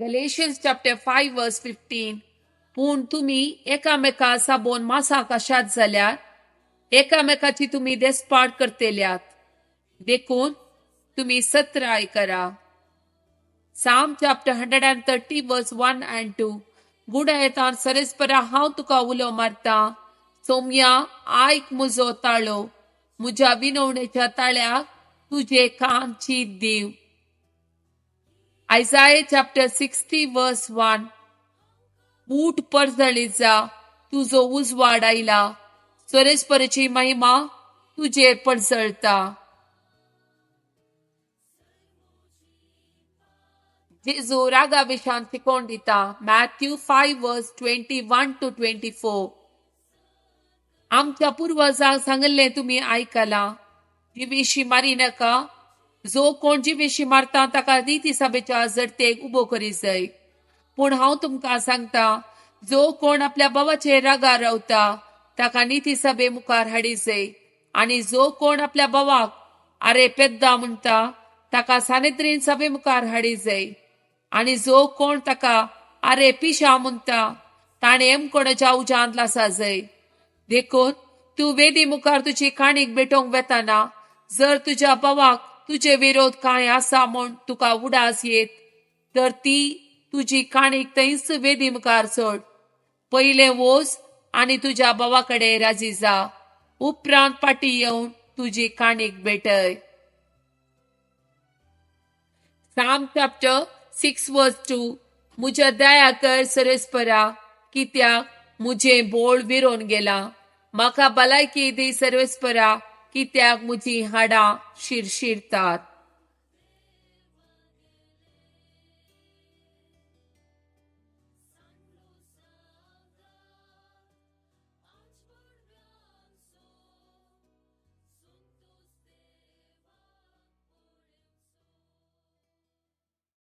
Galatians chapter 5 verse 15. पूण तुम्ही एकामेका साबोन मासा कशात जाल्यार एकामेकाची तुम्ही देसपाड करतेल्यात देखून तुम्ही सत्राय करा. Psalm chapter 130 verse 1 and 2. गुडायेतान सरस्परा हांव तुका उलो मारता, सोम्या आयक म्हजो ताळो, म्हज्या विनवणेच्या ताळ्याक तुझे कान चीत दीव. Isaiah chapter 60 verse 1. बूट परजळीत जा, तुझो उजवाड आयला, सरस्पराची महिमा तुझेर परजळता. जेजू रागा विशान शिकोण दिता. Matthew 5 verse 21 to 24. आमच्या पूर्वजांक सांगले तुम्ही आयकला, जिवेशी मारी नका, जो कोण जिवेशी मारता ताका नीती सभेच्या जडतेक उबो करी जाय. पूण हांव तुमकां सांगता, जो कोण आपल्या भावाचे रागार रावता ताका नीती सभे मुखार हाडी जाय, आनी जो कोण आपल्या भावाक आरे पेद्दा म्हणटा ताका सानेद्रीन सभे मुखार हाडी जाय, आनी जो कोण ताका आरे पिशा म्हणटा ताणे एमकोणाच्या उज्यांत लासा जाय. देखून तू वेदी मुखार तुजी काणीक भेटोवंक वेताना जर तुज्या भावाक तुजे विरोध काय आसा म्हूण तुका उडास येत, तर ती तुजी काणीक थंयच वेदी मुखार सोड. पयले वोस आनी तुज्या भावाकडे राजी जा, उपरांत पाटी येवन तुजी काणीक भेटय. Psalm chapter 6 verse 2. मुझ्या दया कर सरस्परा, कित्याक मुझे बोळ विरोन गेला. म्हाका भलायकी दी सरस्परा, कित्याक मुजी हाडां शिरशिरतात.